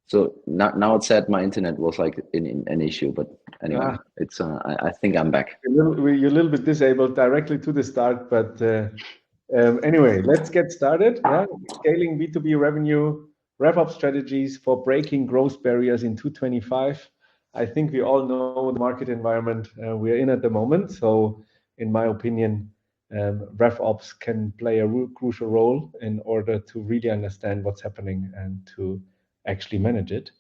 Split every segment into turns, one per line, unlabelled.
So now it said my internet was like in an issue, but anyway, it's I think I'm back.
You're a little bit disabled directly to the start, but anyway, let's get started. Yeah? Scaling B2B revenue, RevOps strategies for breaking growth barriers in 2025. I think we all know the market environment we're in at the moment. So, in my opinion, RevOps can play a crucial role in order to really understand what's happening and to actually manage it.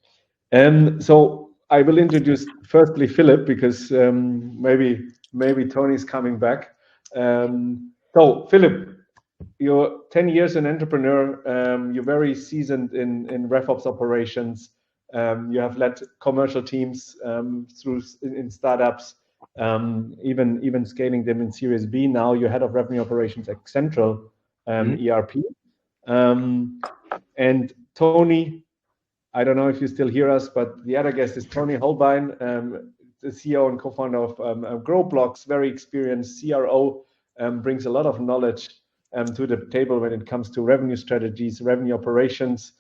So I will introduce firstly Philipp because maybe Tony's coming back. So Philipp, you're 10 years an entrepreneur. You're very seasoned in RevOps operations. You have led commercial teams through in startups, even scaling them in Series B. Now you're head of revenue operations at Xentral ERP. And Toni, I don't know if you still hear us, but the other guest is Toni Hohlbein, the CEO and co-founder of Growblocks, very experienced CRO, brings a lot of knowledge to the table when it comes to revenue strategies, revenue operations.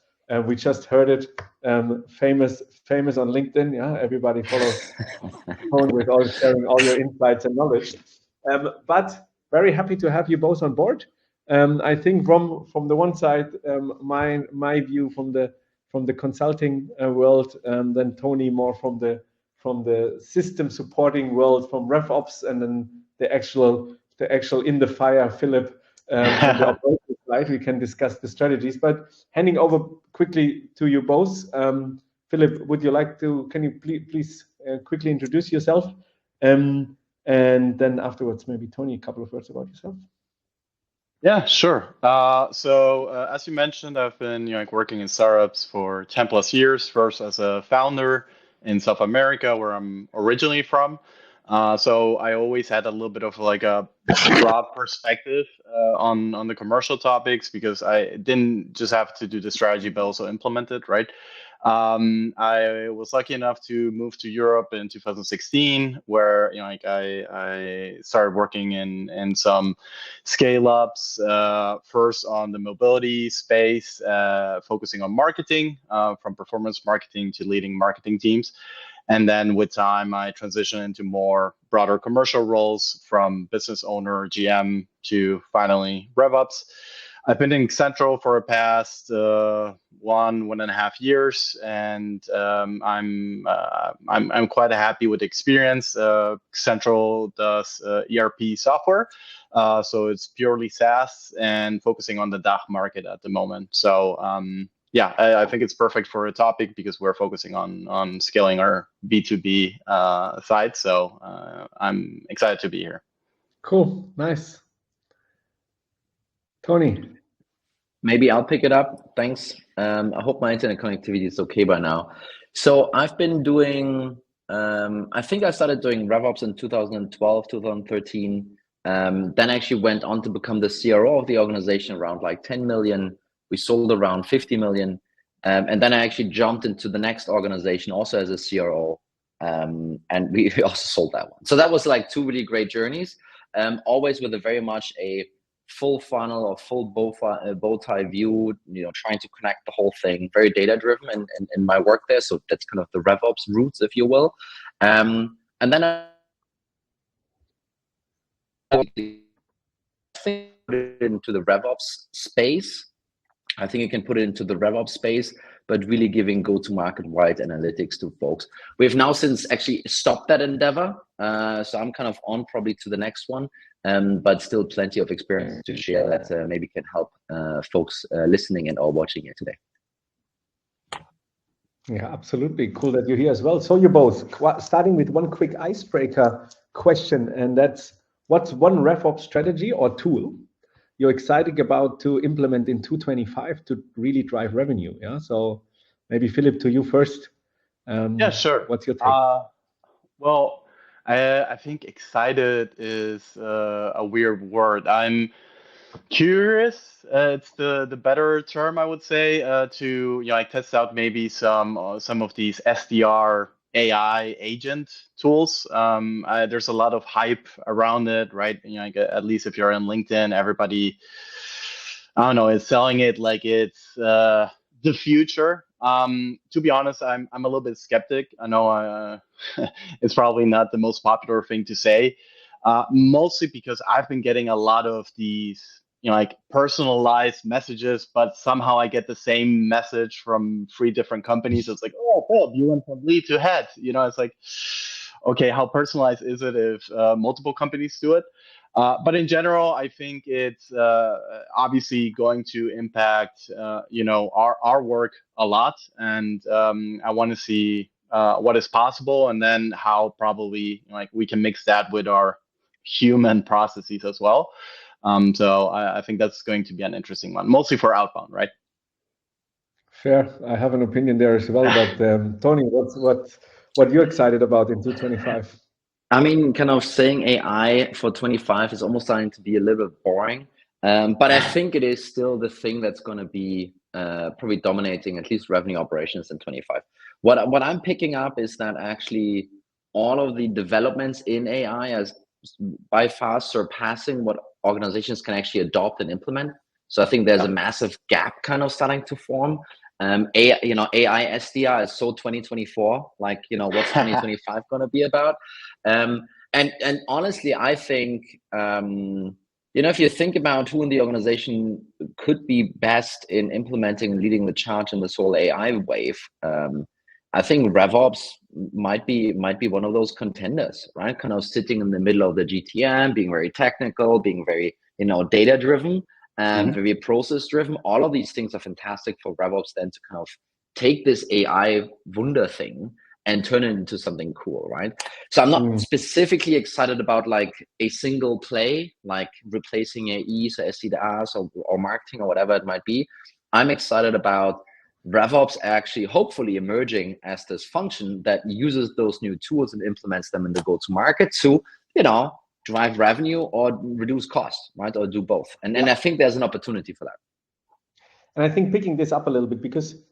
We just heard it, famous on LinkedIn. Yeah, everybody follows Toni with all sharing all your insights and knowledge. But very happy to have you both on board. I think from the one side, my view from the consulting world, then Toni more from the system supporting world, from RevOps, and then the actual in the fire, Philipp, from the operations side. We can discuss the strategies, but handing over quickly to you both. Philipp, can you please quickly introduce yourself? And then afterwards, maybe Toni, a couple of words about yourself.
Yeah, sure. So as you mentioned, I've been working in startups for 10 plus years, first as a founder in South America, where I'm originally from. So I always had a little bit of like a broad perspective on the commercial topics, because I didn't just have to do the strategy, but also implement it, right? I was lucky enough to move to Europe in 2016, where I started working in some scale-ups, first on the mobility space, focusing on marketing, from performance marketing to leading marketing teams. And then with time, I transitioned into more broader commercial roles, from business owner, GM, to finally RevOps. I've been in Xentral for the past 1.5 years, and I'm quite happy with the experience. Xentral does ERP software, so it's purely SaaS and focusing on the DACH market at the moment. So yeah, I think it's perfect for a topic, because we're focusing on scaling our B2B side. So I'm excited to be here.
Cool, nice. Toni.
Maybe I'll pick it up. Thanks. I hope my internet connectivity is okay by now. So I've been doing, I think I started doing RevOps in 2012, 2013. Then actually went on to become the CRO of the organization, around like 10 million. We sold around 50 million. And then I actually jumped into the next organization also as a CRO. And we also sold that one. So that was like two really great journeys, always with a very much a full funnel or full bow tie view, trying to connect the whole thing, very data driven in my work there. So that's kind of the RevOps roots, if you will. And then I think put it into the RevOps space. I think you can put it into the RevOps space, but really giving go-to-market wide analytics to folks. We've now since actually stopped that endeavor. So I'm kind of on probably to the next one, but still plenty of experience to share that maybe can help folks listening and or watching it today.
Yeah, absolutely. Cool that you're here as well. So you're both starting with one quick icebreaker question, and that's, what's one RevOps strategy or tool you're excited about to implement in 2025 to really drive revenue? Yeah. So maybe Philipp, to you first.
Yeah, sure.
What's your take?
Well, I think excited is a weird word. I'm curious. It's the better term, I would say, to test out maybe some of these SDR AI agent tools. There's a lot of hype around it, right? At least if you're on LinkedIn, everybody, I don't know, is selling it like it's the future. To be honest, I'm a little bit skeptic. I know it's probably not the most popular thing to say, mostly because I've been getting a lot of these, like personalized messages, but somehow I get the same message from 3 different companies. It's like, oh, Philip, you went from lead to head. It's like, okay, how personalized is it if multiple companies do it? But in general, I think it's obviously going to impact, our work a lot, and I want to see what is possible, and then how probably like we can mix that with our human processes as well. So I think that's going to be an interesting one, mostly for outbound, right?
Fair. I have an opinion there as well. But Tony, what you're excited about in 2025?
I mean, kind of saying AI for 25 is almost starting to be a little bit boring. But I think it is still the thing that's going to be probably dominating at least revenue operations in 25. What I'm picking up is that actually all of the developments in AI is by far surpassing what organizations can actually adopt and implement. So I think there's a massive gap kind of starting to form. AI SDR is so 2024. Like, what's 2025 going to be about? And honestly, I think if you think about who in the organization could be best in implementing and leading the charge in this whole AI wave, I think RevOps might be one of those contenders, right? Kind of sitting in the middle of the GTM, being very technical, being very data driven. Very process driven. All of these things are fantastic for RevOps then to kind of take this AI wunder thing and turn it into something cool, right? So I'm not specifically excited about like a single play, like replacing AEs or SDRs or marketing or whatever it might be. I'm excited about RevOps actually hopefully emerging as this function that uses those new tools and implements them in the go-to-market to, drive revenue or reduce costs, right? Or do both. And I think there's an opportunity for that.
And I think picking this up a little bit, because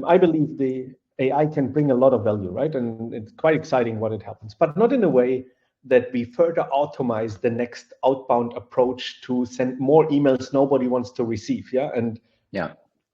I believe the AI can bring a lot of value, right? And it's quite exciting what it happens, but not in a way that we further automate the next outbound approach to send more emails nobody wants to receive. Yeah. And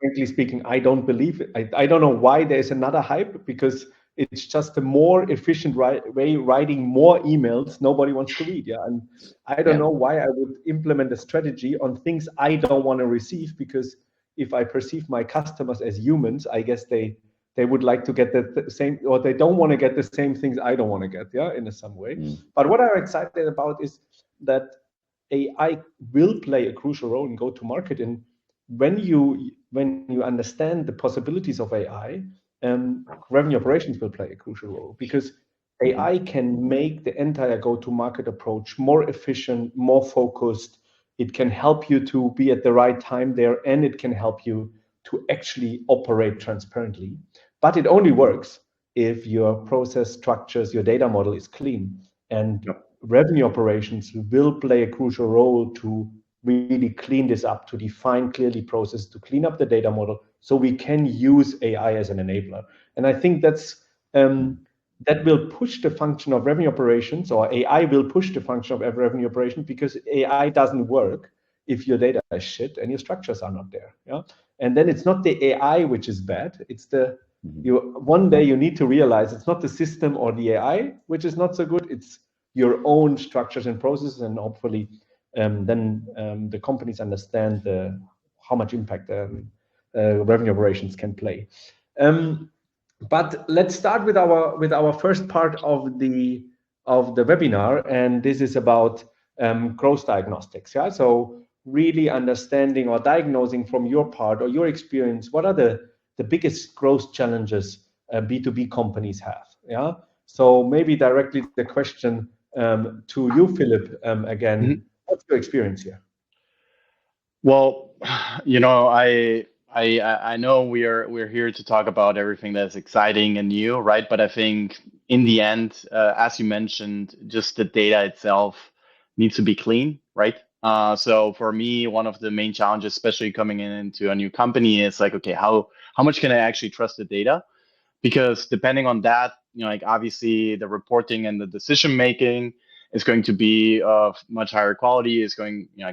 frankly speaking, I don't believe it. I don't know why there's another hype, because it's just a more efficient way writing more emails nobody wants to read. Yeah. And I don't know why I would implement a strategy on things I don't want to receive, because if I perceive my customers as humans, I guess they would like to get the same, or they don't want to get the same things I don't want to get, in some way. But what I'm excited about is that AI will play a crucial role in go-to-market. And when you understand the possibilities of AI, revenue operations will play a crucial role, because AI can make the entire go-to-market approach more efficient, more focused. It can help you to be at the right time there, and it can help you to actually operate transparently. But it only works if your process structures, your data model is clean. And revenue operations will play a crucial role to really clean this up, to define clearly process, to clean up the data model, so we can use AI as an enabler. And I think that's that will push the function of revenue operations, or AI will push the function of every revenue operation, because AI doesn't work if your data is shit and your structures are not there. Yeah. And then it's not the AI which is bad. It's one day you need to realize it's not the system or the AI which is not so good. It's your own structures and processes, and hopefully then the companies understand how much impact revenue operations can play. But let's start with our first part of the webinar, and this is about growth diagnostics. Yeah, so really understanding or diagnosing from your part or your experience, what are the biggest growth challenges B2B companies have? Yeah, so maybe directly the question to you, Philipp, again. What's your experience here?
Well, I know we're here to talk about everything that's exciting and new, right? But I think in the end, as you mentioned, just the data itself needs to be clean, right? So for me, one of the main challenges, especially coming into a new company, is like, okay, how much can I actually trust the data? Because depending on that, like obviously the reporting and the decision making is going to be of much higher quality.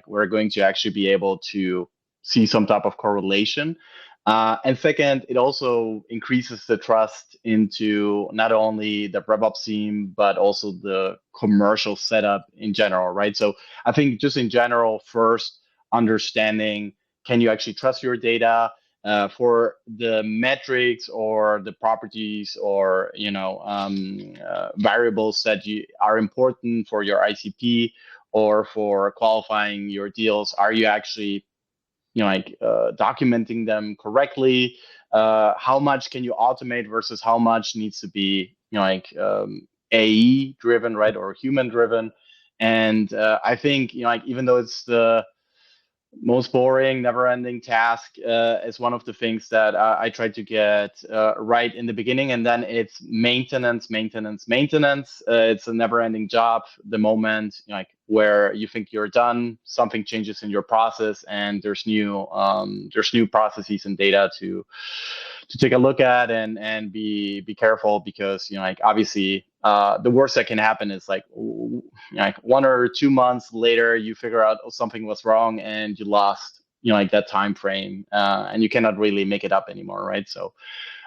We're going to actually be able to see some type of correlation. And second, it also increases the trust into not only the RevOps team, but also the commercial setup in general, right? So I think just in general, first understanding, can you actually trust your data for the metrics or the properties or, variables that are important for your ICP or for qualifying your deals? Are you actually documenting them correctly? How much can you automate versus how much needs to be AE driven, right, or human driven? And I think even though it's the most boring, never-ending task, is one of the things that I try to get right in the beginning, and then it's maintenance. It's a never-ending job. The moment where you think you're done, something changes in your process, and there's new processes and data to take a look at and be careful, because obviously the worst that can happen is like 1 or 2 months later you figure out something was wrong and you lost that time frame, and you cannot really make it up anymore, right? So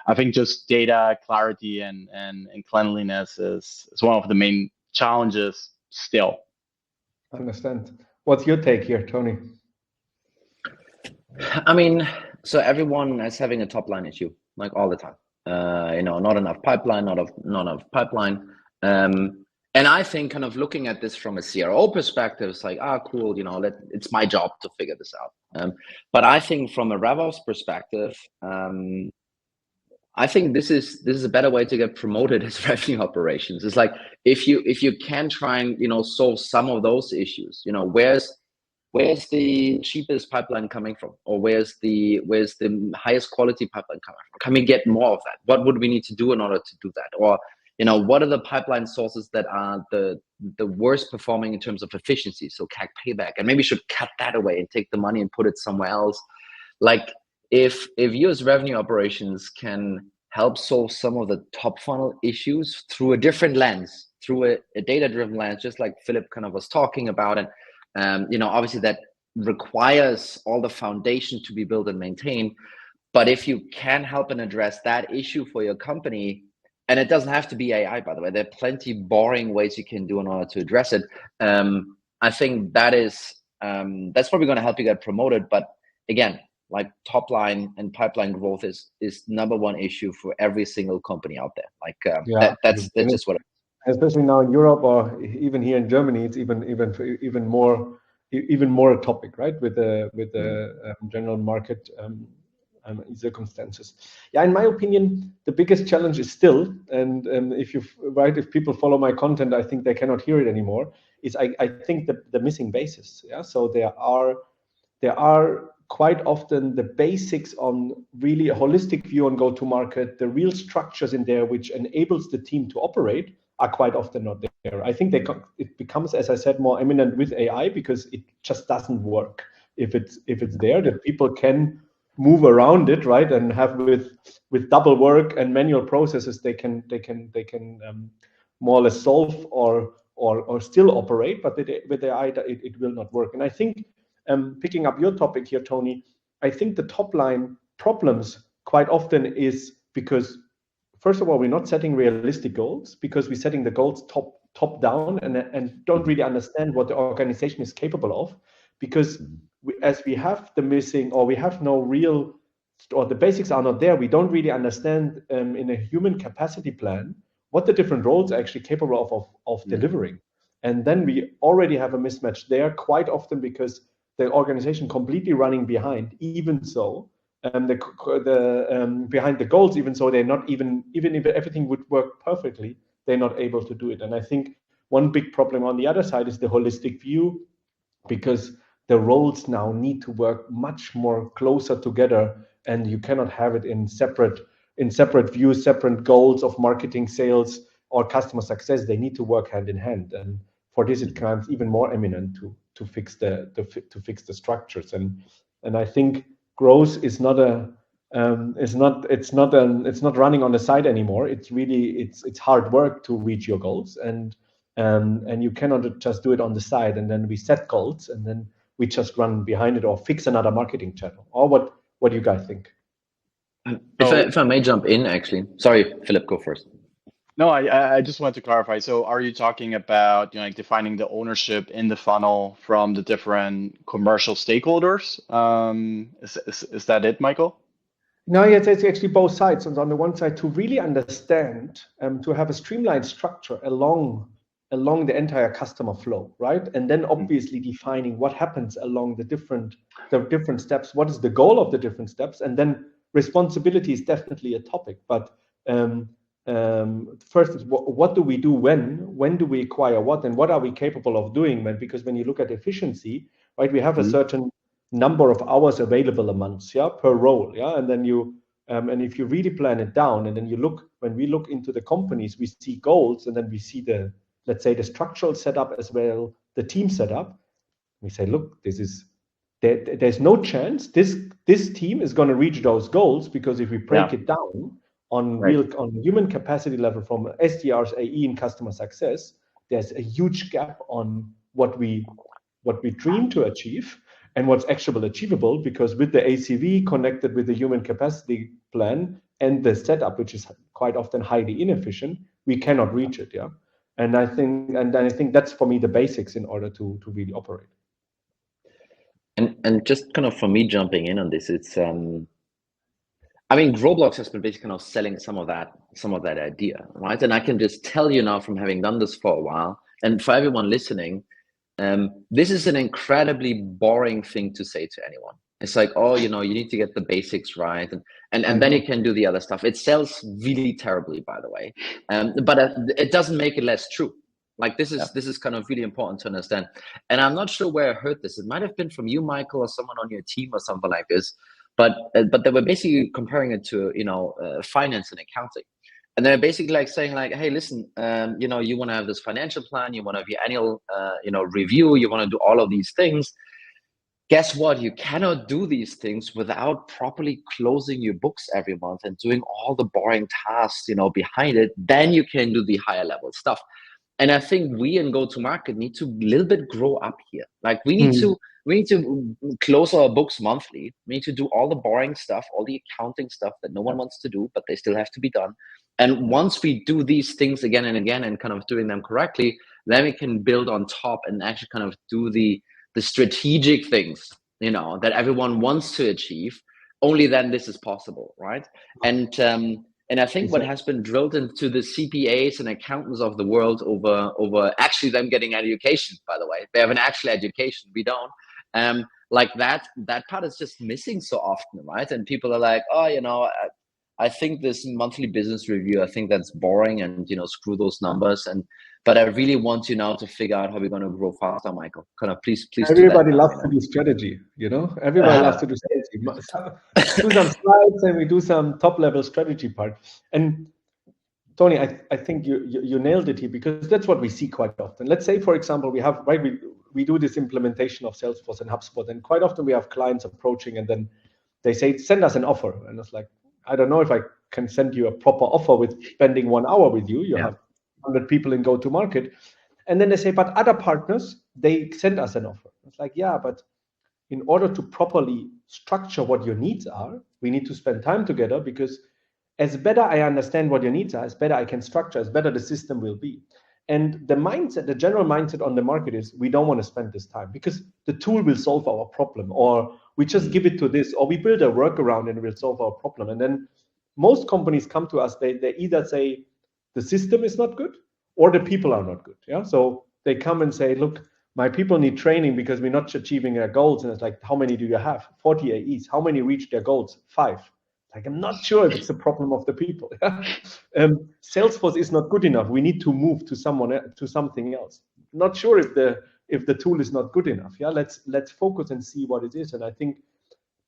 I think just data clarity and cleanliness is one of the main challenges still.
Understand. What's your take here, Toni?
I mean, so everyone is having a top line issue, like all the time. Not enough pipeline, not enough pipeline. And I think kind of looking at this from a CRO perspective, it's like, cool, it's my job to figure this out. But I think from a RevOps perspective, I think this is a better way to get promoted as revenue operations. It's like if you can try and solve some of those issues, where's the cheapest pipeline coming from, or where's the highest quality pipeline coming from? Can we get more of that? What would we need to do in order to do that? Or what are the pipeline sources that are the worst performing in terms of efficiency, so CAC payback, and maybe we should cut that away and take the money and put it somewhere else. Like if you as revenue operations can help solve some of the top funnel issues through a different lens, through a data-driven lens, just like Philipp kind of was talking about, and obviously that requires all the foundation to be built and maintained. But if you can help and address that issue for your company, and it doesn't have to be AI, by the way, there are plenty boring ways you can do in order to address it. I think that's probably going to help you get promoted. But again, like top line and pipeline growth is number one issue for every single company out there. Like that's just what.
Especially now in Europe, or even here in Germany, it's even more a topic, right? With the general market circumstances. Yeah, in my opinion, the biggest challenge is still, and if people follow my content, I think they cannot hear it anymore. Is I think the missing basis. Yeah, so there are quite often the basics on really a holistic view on go-to-market, the real structures in there which enables the team to operate are quite often not there. I think it becomes, as I said, more eminent with AI because it just doesn't work if it's there, that people can move around it, right, and have with double work and manual processes they can more or less solve or still operate, but with AI it will not work. And I think picking up your topic here, Toni, I think the top line problems quite often is because, first of all, we're not setting realistic goals, because we're setting the goals top down and don't really understand what the organization is capable of, because as we have the missing, or we have no real, or the basics are not there, we don't really understand in a human capacity plan what the different roles are actually capable of delivering. And then we already have a mismatch there quite often because the organization completely running behind, even so, behind the goals, even so they're not even if everything would work perfectly, they're not able to do it. And I think one big problem on the other side is the holistic view, because the roles now need to work much more closer together, and you cannot have it in separate views, separate goals of marketing, sales, or customer success. They need to work hand in hand, and for this it becomes even more eminent to fix the structures. And I think growth is not it's not running on the side anymore. It's hard work to reach your goals, and you cannot just do it on the side and then we set goals and then we just run behind it or fix another marketing channel. Or what do you guys think?
If I may jump in, actually, sorry, Philip, go first.
No, I just wanted to clarify. So are you talking about, like defining the ownership in the funnel from the different commercial stakeholders? Is that it, Michael?
No, yes, it's actually both sides. And on the one side, to really understand, to have a streamlined structure along the entire customer flow, right? And then obviously defining what happens along the different steps. What is the goal of the different steps? And then responsibility is definitely a topic. But first is what do we do when do we acquire what, and what are we capable of doing when? Because when you look at efficiency, right, we have a certain number of hours available a month, per role, and then you and if you really plan it down, and then when we look into the companies, we see goals, and then we see let's say the structural setup as well, the team setup. We say, look, there's no chance this team is going to reach those goals, because if we break it down on human capacity level from SDRs, AE, and customer success, there's a huge gap on what we dream to achieve and what's actually achievable, because with the ACV connected with the human capacity plan and the setup, which is quite often highly inefficient, we cannot reach it. And I think that's, for me, the basics in order to really operate.
And just kind of for me jumping in on this, it's I mean, Growblocks has been basically kind of selling some of that idea, right? And I can just tell you now, from having done this for a while, and for everyone listening, this is an incredibly boring thing to say to anyone. It's like, oh, you need to get the basics right, and then you can do the other stuff. It sells really terribly, by the way, but it doesn't make it less true. Like this is kind of really important to understand. And I'm not sure where I heard this. It might have been from you, Michael, or someone on your team or something like this. But they were basically comparing it to finance and accounting. And they're basically like saying like, hey, listen, you want to have this financial plan, you want to have your annual, review, you want to do all of these things. Guess what? You cannot do these things without properly closing your books every month and doing all the boring tasks, behind it. Then you can do the higher level stuff. And I think we in go-to-market need to a little bit grow up here. Like we need to close our books monthly. We need to do all the boring stuff, all the accounting stuff that no one wants to do, but they still have to be done. And once we do these things again and again and kind of doing them correctly, then we can build on top and actually kind of do the strategic things, that everyone wants to achieve. Only then this is possible, right? And I think what has been drilled into the CPAs and accountants of the world over actually them getting education, by the way, they have an actual education, we don't. Like that part is just missing so often, right? And people are like, oh, I think this monthly business review, I think that's boring, and screw those numbers. But I really want you now to figure out how we're going to grow faster, Michael. Kind of please.
Everybody loves to do strategy, Everybody loves to do strategy. Do some slides, and we do some top-level strategy part. And Toni, I think you nailed it here, because that's what we see quite often. Let's say, for example, we do this implementation of Salesforce and HubSpot, and quite often we have clients approaching, and then they say, send us an offer. And it's like, I don't know if I can send you a proper offer with spending 1 hour with you. You have 100 people in go-to-market. And then they say, but other partners, they send us an offer. It's like, yeah, but in order to properly structure what your needs are, we need to spend time together, because as better I understand what your needs are, as better I can structure, as better the system will be. And the general mindset on the market is, we don't want to spend this time because the tool will solve our problem, or we just give it to this, or we build a workaround and it will solve our problem. And then most companies come to us, they either say the system is not good or the people are not good. So they come and say, look, my people need training because we're not achieving our goals. And it's like, how many do you have? 40 AEs. How many reach their goals? 5. Like, I'm not sure if it's a problem of the people. Salesforce is not good enough. We need to move to something else. Not sure if the tool is not good enough. Let's focus and see what it is. And I think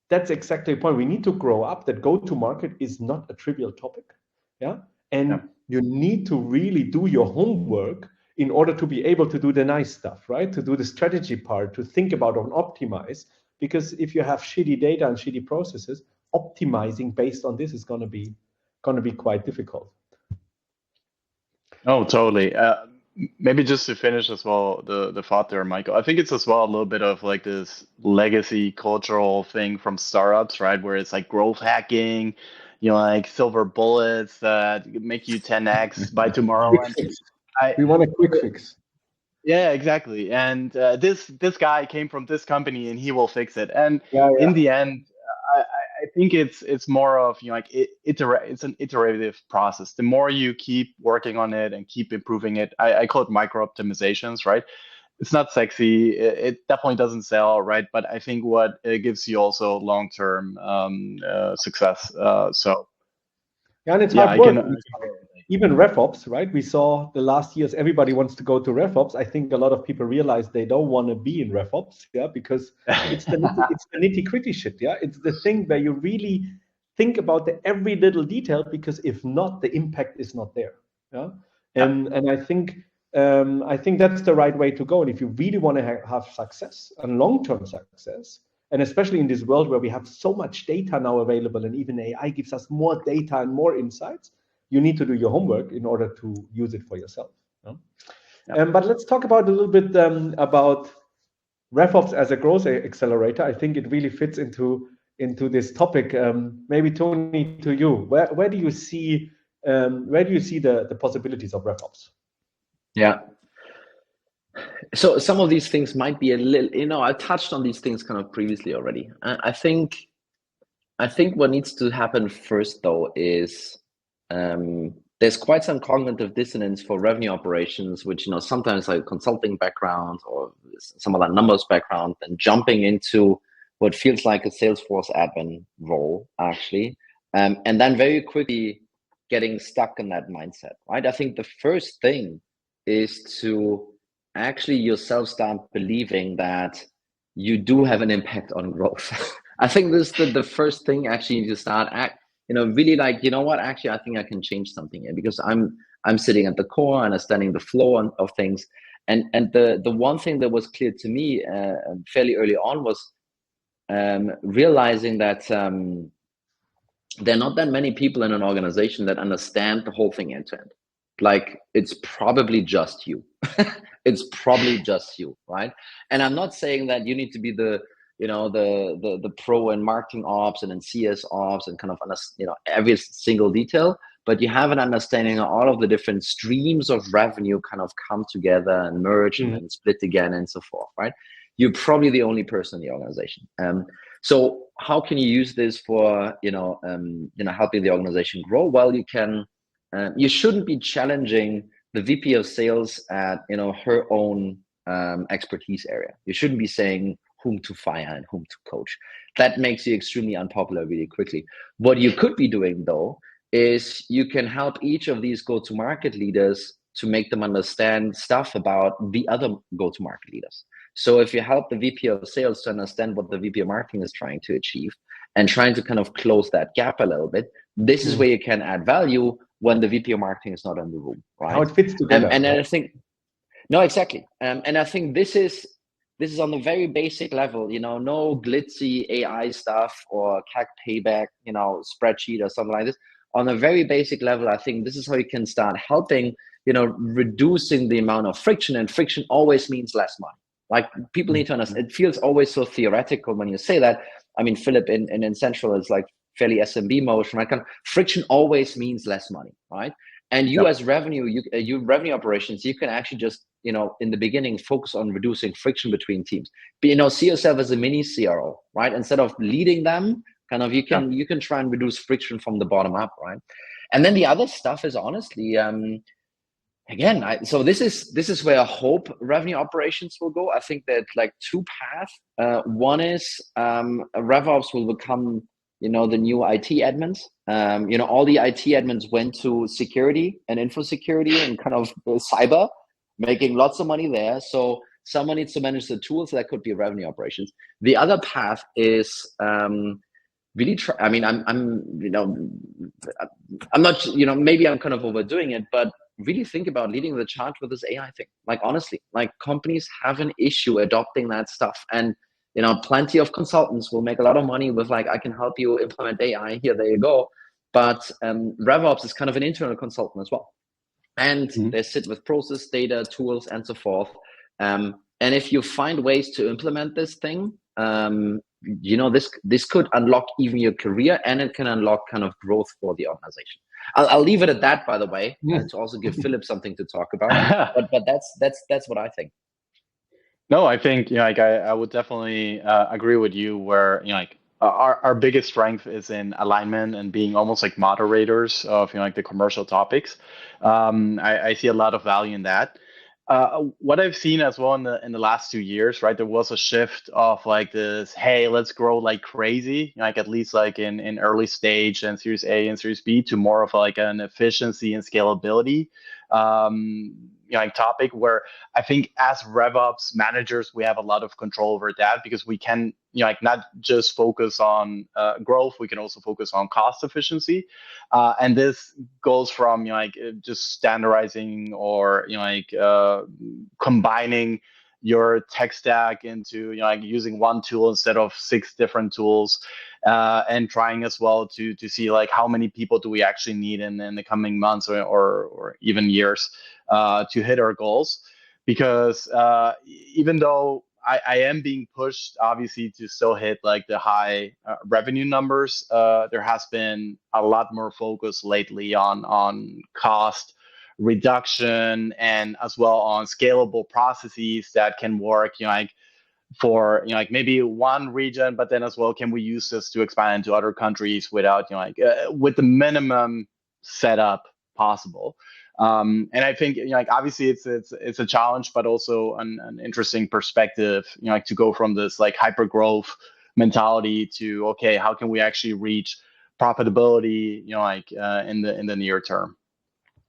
that's exactly the point. We need to grow up. That go-to-market is not a trivial topic. You need to really do your homework in order to be able to do the nice stuff, right? To do the strategy part, to think about and optimize. Because if you have shitty data and shitty processes, optimizing based on this is going to be quite difficult.
Oh, totally. Maybe just to finish as well, the thought there, Michael. I think it's as well a little bit of like this legacy cultural thing from startups, right? Where it's like growth hacking, like silver bullets that make you 10x by tomorrow. And
we want a quick fix.
Yeah, exactly. And this guy came from this company, and he will fix it. And
Yeah.
in the end, I think it's more of like it's an iterative process. The more you keep working on it and keep improving it, I call it micro optimizations, right? It's not sexy. It definitely doesn't sell, right? But I think what it gives you also long-term success. So
yeah, and it's
yeah,
hard work. Even RevOps, right? We saw the last years, everybody wants to go to RevOps. I think a lot of people realize they don't want to be in RevOps, yeah, because it's the nitty-gritty shit, yeah. It's the thing where you really think about the every little detail, because if not, the impact is not there, yeah. And I think that's the right way to go. And if you really want to have success and long-term success, and especially in this world where we have so much data now available, and even AI gives us more data and more insights, you need to do your homework in order to use it for yourself. But let's talk about a little bit about RevOps as a growth accelerator. I think it really fits into this topic. Maybe Toni, to you, where do you see the possibilities of RevOps?
Yeah. So some of these things might be a little, I touched on these things kind of previously already. I think what needs to happen first, though, is there's quite some cognitive dissonance for revenue operations, which sometimes like consulting background or some of that numbers background, and jumping into what feels like a Salesforce admin role, actually, and then very quickly getting stuck in that mindset, right? I think the first thing is to actually yourself start believing that you do have an impact on growth. I think this is the first thing actually you start really like, what, actually, I think I can change something here, because I'm sitting at the core, understanding the flow of things. And the one thing that was clear to me fairly early on was realizing that there are not that many people in an organization that understand the whole thing end to end. Like, it's probably just you. It's probably just you, right? And I'm not saying that you need to be the pro in marketing ops and in CS ops and kind of every single detail, but you have an understanding of all of the different streams of revenue kind of come together and merge and then split again and so forth, right? You're probably the only person in the organization. So how can you use this for helping the organization grow? Well, you can. You shouldn't be challenging the VP of sales at her own expertise area. You shouldn't be saying whom to fire and whom to coach. That makes you extremely unpopular really quickly. What you could be doing, though, is you can help each of these go-to-market leaders to make them understand stuff about the other go-to-market leaders. So if you help the VP of sales to understand what the VP of marketing is trying to achieve and trying to kind of close that gap a little bit, this is where you can add value when the VP of marketing is not in the room, right?
How it fits together.
And I think, no, exactly. And I think this is on the very basic level, no glitzy AI stuff or CAC payback, spreadsheet or something like this. On a very basic level, I think this is how you can start helping, reducing the amount of friction, and friction always means less money. Like, people need to understand, it feels always so theoretical when you say that. I mean, Philipp in Xentral is like fairly SMB motion, right? Kind of friction always means less money, right? And you as revenue, you revenue operations, you can actually just, in the beginning, focus on reducing friction between teams. But, see yourself as a mini CRO, right? Instead of leading them, kind of, you can try and reduce friction from the bottom up, right? And then the other stuff is honestly, again, so this is where I hope revenue operations will go. I think that like two paths. One is RevOps will become the new IT admins. All the IT admins went to security and info security and kind of cyber, making lots of money there. So someone needs to manage the tools. That could be revenue operations. The other path is really try. I mean, I'm not, maybe I'm kind of overdoing it, but really think about leading the charge with this AI thing. Like, honestly, like, companies have an issue adopting that stuff, and plenty of consultants will make a lot of money with like, I can help you implement AI here, there you go. But RevOps is kind of an internal consultant as well, and they sit with process data, tools, and so forth. And if you find ways to implement this thing, this could unlock even your career, and it can unlock kind of growth for the organization. I'll leave it at that, by the way, to also give Philipp something to talk about. But that's what I think.
No, I think like I would definitely agree with you. Where like our biggest strength is in alignment and being almost like moderators of like the commercial topics. I see a lot of value in that. What I've seen as well in the last 2 years, right, there was a shift of like this, hey, let's grow like crazy, like at least like in early stage and Series A and Series B, to more of like an efficiency and scalability like topic, where I think as RevOps managers, we have a lot of control over that, because we can like not just focus on growth, we can also focus on cost efficiency. And this goes from like just standardizing or like combining your tech stack into like using one tool instead of 6 different tools, and trying as well to see like how many people do we actually need in the coming months or even years to hit our goals. Because even though I am being pushed, obviously, to still hit like the high revenue numbers, there has been a lot more focus lately on cost reduction, and as well on scalable processes that can work, like for like maybe one region, but then as well, can we use this to expand into other countries without like with the minimum setup possible. And I think like obviously it's a challenge, but also an interesting perspective, like to go from this like hyper growth mentality to, okay, how can we actually reach profitability, like in the near term.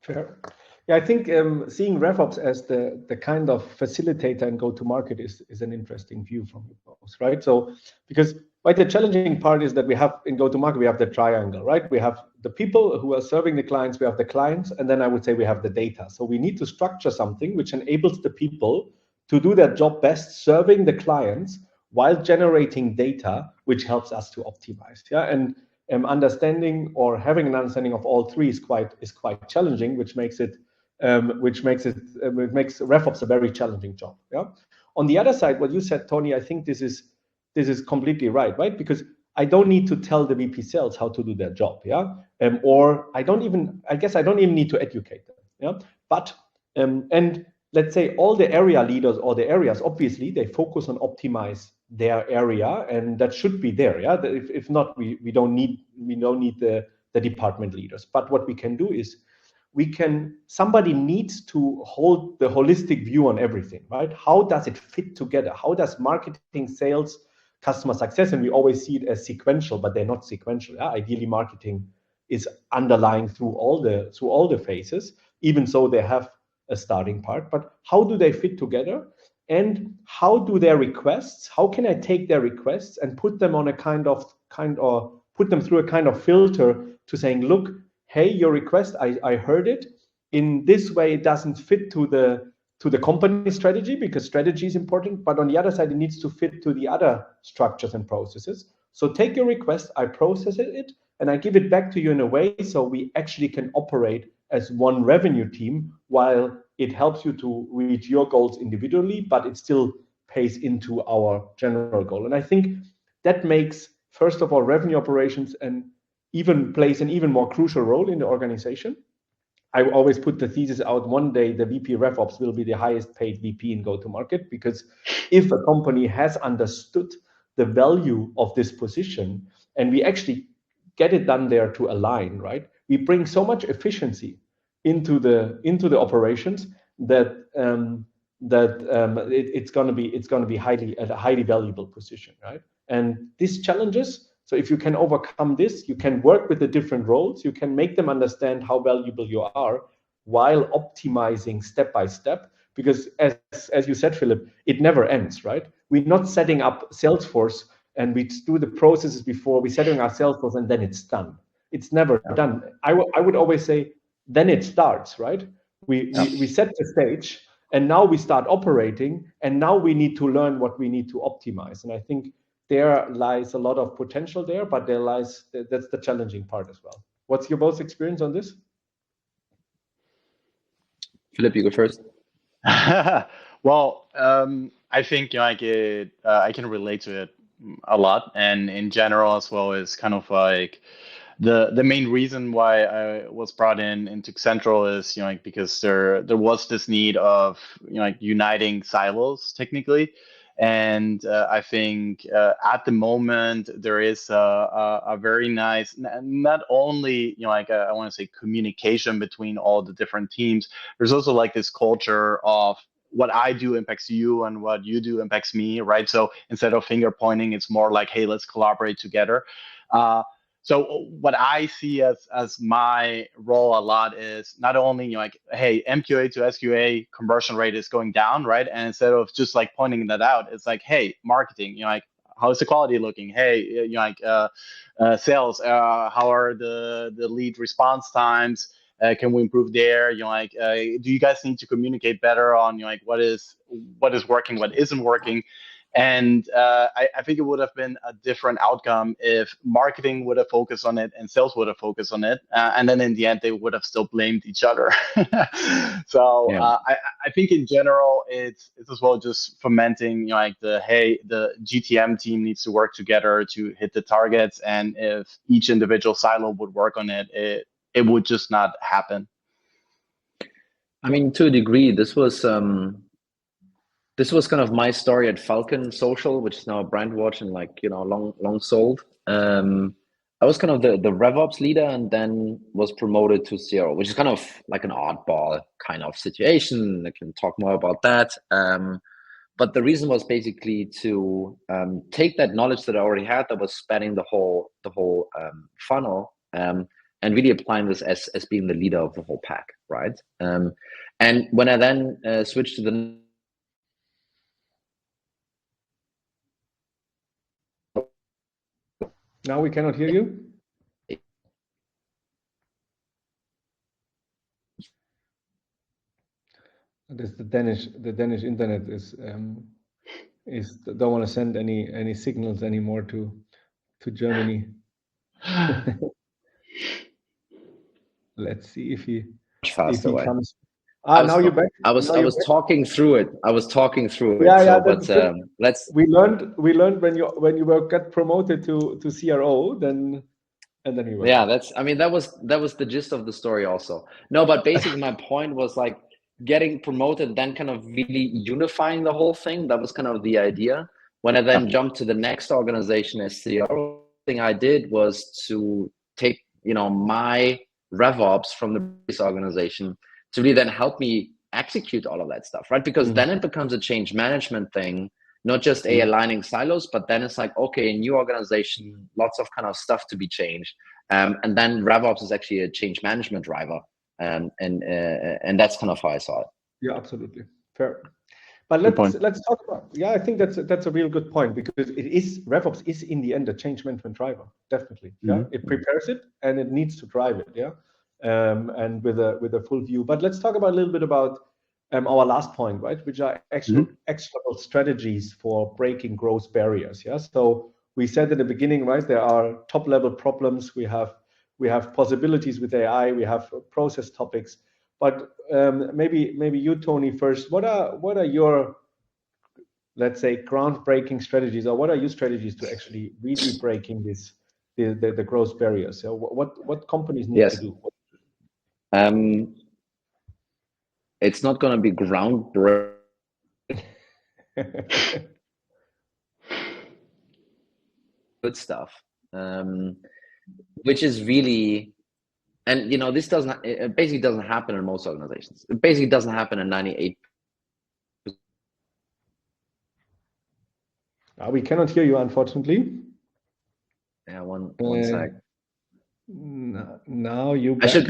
Fair. Yeah, I think seeing RevOps as the kind of facilitator and go-to-market is an interesting view from you both, right? So, because the challenging part is that we have in go-to-market, we have the triangle, right? We have the people who are serving the clients, we have the clients, and then I would say we have the data. So we need to structure something which enables the people to do their job best, serving the clients while generating data, which helps us to optimize. Yeah, and understanding or having an understanding of all three is quite challenging, which makes RevOps a very challenging job. Yeah. On the other side, what you said, Toni, I think this is completely right? Because I don't need to tell the VP sales how to do their job. Yeah. Or I don't even need to educate them. Yeah. But and let's say all the area leaders or the areas, obviously they focus on optimize their area, and that should be there. Yeah. If not, we don't need the department leaders. But what we can do is somebody needs to hold the holistic view on everything, right? How does it fit together? How does marketing, sales, customer success, and we always see it as sequential, but they're not sequential. Yeah? Ideally, marketing is underlying through all the phases, even so they have a starting part. But how do they fit together? And how do their requests? How can I take their requests and put them on put them through a kind of filter to saying, look, hey, your request, I heard it. In this way, it doesn't fit to the company strategy, because strategy is important, but on the other side, it needs to fit to the other structures and processes. So take your request, I process it, and I give it back to you in a way so we actually can operate as one revenue team, while it helps you to reach your goals individually, but it still pays into our general goal. And I think that makes, first of all, revenue operations and even plays an even more crucial role in the organization. I always put the thesis out, one day the VP RevOps will be the highest paid VP in go-to-market, because if a company has understood the value of this position, and we actually get it done there to align, right? We bring so much efficiency into the operations that it's going to be highly valuable position, right? And these challenges. So if you can overcome this, you can work with the different roles, you can make them understand how valuable you are while optimizing step by step. Because as you said, Philipp, it never ends, right? We're not setting up Salesforce and we do the processes before we're setting our Salesforce and then it's done. It's never done. I would always say, then it starts, right? We set the stage and now we start operating, and now we need to learn what we need to optimize. And I think there lies a lot of potential there, but that's the challenging part as well. What's your both experience on this?
Philipp, you go first.
Well, I think I can relate to it a lot, and in general as well is kind of like the main reason why I was brought into Xentral is like because there was this need of like uniting silos technically, and I think at the moment there is a very nice not only like I want to say communication between all the different teams. There's also like this culture of what I do impacts you and what you do impacts me, right? So instead of finger pointing, it's more like, hey, let's collaborate together. So what I see as my role a lot is not only like, hey, MQA to SQA conversion rate is going down, right? And instead of just like pointing that out, it's like, hey, marketing, like how's the quality looking? Hey, like sales, how are the lead response times? Can we improve there? Like, do you guys need to communicate better on like what is working, what isn't working? And I think it would have been a different outcome if marketing would have focused on it and sales would have focused on it. And then in the end, they would have still blamed each other. So
Yeah.
I think in general, it's as well just fomenting, like the GTM team needs to work together to hit the targets. And if each individual silo would work on it, it would just not happen.
I mean, to a degree, this was kind of my story at Falcon Social, which is now a brand watch and like, long sold. I was kind of the RevOps leader and then was promoted to CRO, which is kind of like an oddball kind of situation. I can talk more about that. But the reason was basically to take that knowledge that I already had that was spanning the whole funnel and really applying this as being the leader of the whole pack, right? And when I then switched to the
Now we cannot hear you. The Danish internet is don't want to send any signals anymore to Germany. Let's see if he comes. Now you're back.
I was talking through it.
Yeah,
but let's.
We learned when you got promoted to CRO, then we were.
Yeah, that was the gist of the story also. No, but basically my point was like getting promoted, then kind of really unifying the whole thing. That was kind of the idea. When I then jumped to the next organization as CRO, the thing I did was to take my RevOps from the previous organization to really then help me execute all of that stuff, right? Because then it becomes a change management thing, not just aligning silos, but then it's like, okay, a new organization, lots of kind of stuff to be changed. And then RevOps is actually a change management driver. And that's kind of how I saw it.
Yeah, absolutely. Fair. But let's talk about, I think that's a real good point, because RevOps is in the end a change management driver, definitely. Yeah, it prepares it and it needs to drive it. Yeah. And with a full view. But let's talk about a little bit about our last point, right? Which are actionable strategies for breaking growth barriers. Yeah. So we said at the beginning, right? There are top level problems. We have possibilities with AI. We have process topics. But maybe you, Toni, first. What are your, let's say, groundbreaking strategies, or what are your strategies to actually really breaking the growth barriers? So what companies need to do?
It's not going to be groundbreaking. Good stuff, which is really, and this it basically doesn't happen in most organizations. It basically doesn't happen in 98%.
We cannot hear you, unfortunately.
Yeah, one sec.
Now you back.
I should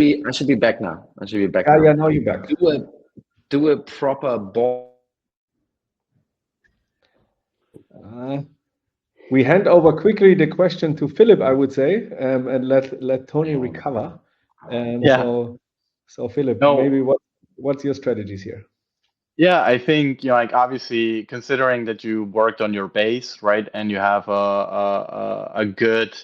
be back now.
Yeah, now you're back.
Do a proper ball.
We hand over quickly the question to Philipp, I would say, and let Toni recover. So Philipp, maybe what's your strategies here?
Yeah, I think like obviously considering that you worked on your base, right, and you have a good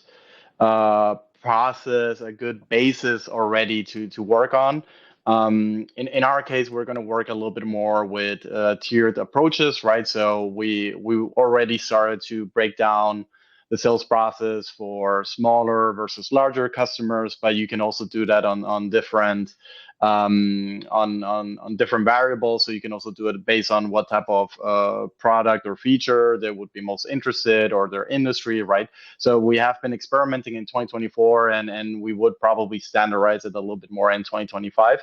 process, a good basis already to work on. In our case, we're going to work a little bit more with tiered approaches, right? So we already started to break down the sales process for smaller versus larger customers, but you can also do that on different on different variables. So you can also do it based on what type of product or feature they would be most interested, or their industry, right? So we have been experimenting in 2024, and we would probably standardize it a little bit more in 2025.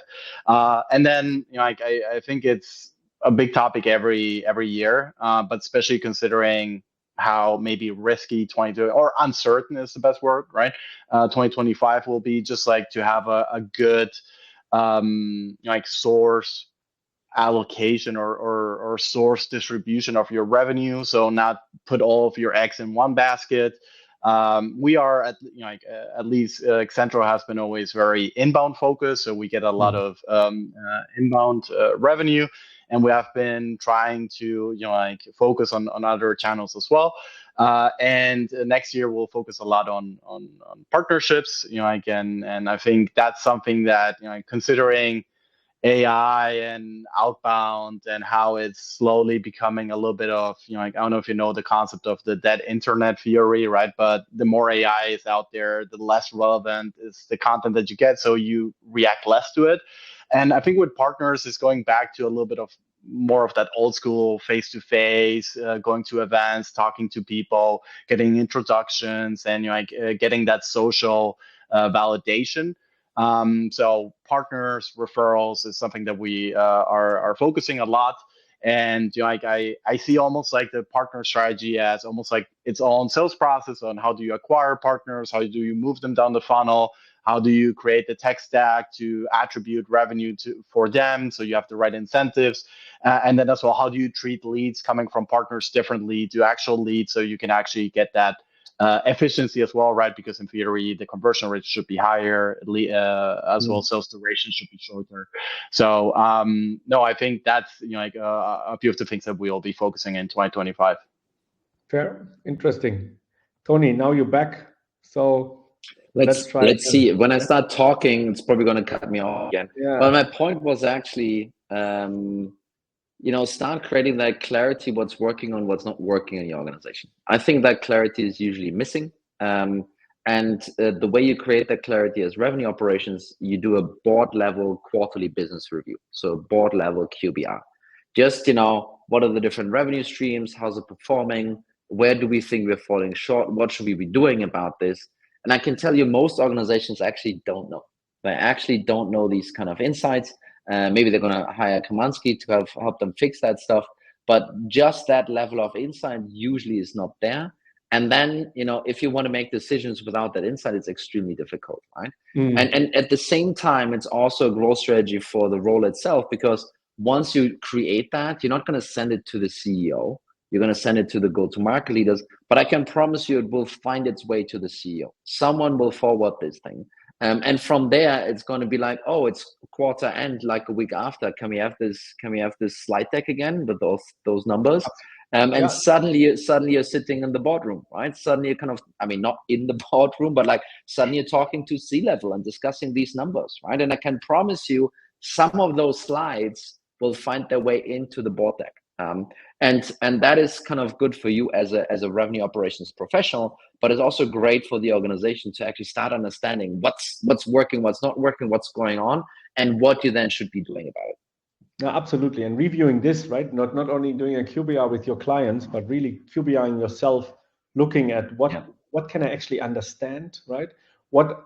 And then, I think it's a big topic every year, but especially considering how maybe risky 2020 or uncertain is the best word, right? 2025 will be, just like to have a good source allocation or source distribution of your revenue. So not put all of your eggs in one basket. We are at least Xentral has been always very inbound focused, so we get a lot of inbound revenue, and we have been trying to focus on other channels as well. And next year we'll focus a lot on partnerships, and I think that's something that considering AI and outbound and how it's slowly becoming a little bit of, I don't know if you know the concept of the dead internet theory, right? But the more AI is out there, the less relevant is the content that you get, so you react less to it. And I think with partners is going back to a little bit of more of that old school face-to-face, going to events, talking to people, getting introductions, and getting that social validation. So partners, referrals is something that we are focusing a lot. And I see almost like the partner strategy as almost like its own sales process on how do you acquire partners, how do you move them down the funnel, how do you create the tech stack to attribute revenue for them, so you have the right incentives, and then as well, how do you treat leads coming from partners differently to actual leads, so you can actually get that efficiency as well, right? Because in theory, the conversion rate should be higher, as well, sales duration should be shorter. So no, I think that's a few of the things that we will be focusing in 2025.
Fair, interesting. Toni, now you're back, so
let's see. When I start talking, it's probably going to cut me off again. Yeah. But my point was actually, start creating that clarity, what's working on, what's not working in your organization. I think that clarity is usually missing. And the way you create that clarity as revenue operations, you do a board level quarterly business review. So board level QBR. Just, what are the different revenue streams? How's it performing? Where do we think we're falling short? What should we be doing about this? And I can tell you, most organizations actually don't know. They actually don't know these kind of insights. Maybe they're going to hire Cremanski to help them fix that stuff. But just that level of insight usually is not there. And then, if you want to make decisions without that insight, it's extremely difficult, right? And at the same time, it's also a growth strategy for the role itself, because once you create that, you're not going to send it to the CEO. You're going to send it to the go-to-market leaders. But I can promise you it will find its way to the CEO. Someone will forward this thing. And from there, it's going to be like, oh, it's quarter end, like a week after. Can we have this slide deck again with those numbers? And suddenly you're sitting in the boardroom, right? Suddenly you're kind of, not in the boardroom, but like suddenly you're talking to C-level and discussing these numbers, right? And I can promise you, some of those slides will find their way into the board deck. And that is kind of good for you as a revenue operations professional, but it's also great for the organization to actually start understanding what's working, what's not working, what's going on, and what you then should be doing about it.
No, absolutely. And reviewing this, right? Not only doing a QBR with your clients, but really QBRing yourself, looking at what can I actually understand, right? What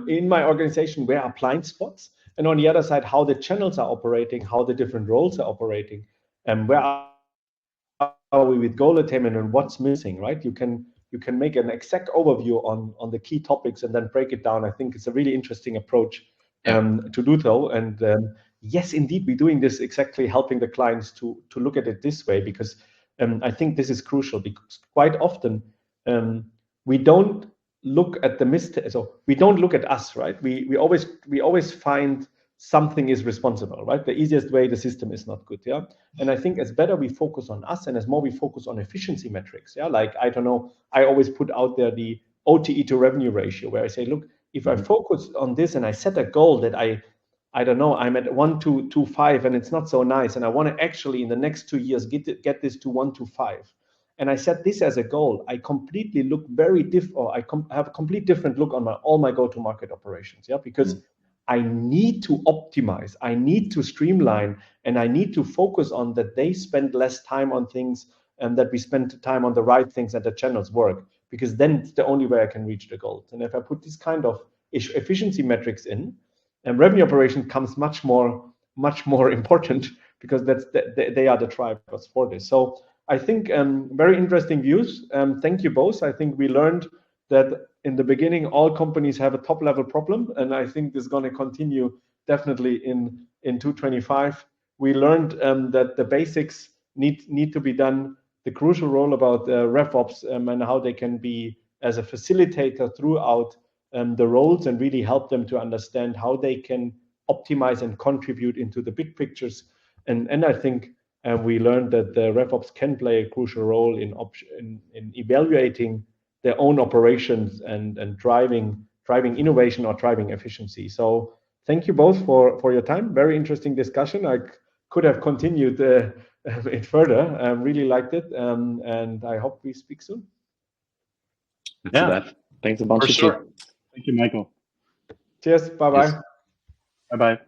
in my organization, where are blind spots? And on the other side, how the channels are operating, how the different roles are operating, and where are we with goal attainment and what's missing, right? You can make an exact overview on the key topics and then break it down. I think it's a really interesting approach to do so. And yes, indeed, we're doing this exactly, helping the clients to look at it this way, because I think this is crucial, because quite often we don't look at the mistake. So we don't look at us, right? We always find something is responsible, right? The easiest way, the system is not good, And I think as better we focus on us, and as more we focus on efficiency metrics, Like, I don't know, I always put out there the OTE to revenue ratio, where I say, look, if I focus on this and I set a goal that I I don't know, I'm at 1 to 5 and it's not so nice. And I want to actually in the next 2 years get this to 1 to 5. And I set this as a goal. I completely look very have a complete different look on all my go-to-market operations. Yeah, because I need to optimize, I need to streamline, and I need to focus on that they spend less time on things and that we spend time on the right things and the channels work, because then it's the only way I can reach the goals. And if I put this kind of efficiency metrics in, and revenue operation comes much more important, because they are the drivers for this. So I think very interesting views. Thank you both. I think we learned that in the beginning, all companies have a top level problem. And I think this is going to continue definitely in 2025. We learned that the basics need to be done, the crucial role about RevOps and how they can be as a facilitator throughout the roles and really help them to understand how they can optimize and contribute into the big pictures. And I think we learned that the RevOps can play a crucial role in evaluating their own operations and driving innovation or driving efficiency. So thank you both for your time. Very interesting discussion. I could have continued it further. I really liked it, and I hope we speak soon.
Yeah, thanks a bunch.
For sure. Thank you, Michael.
Cheers. Bye-bye.
Bye-bye.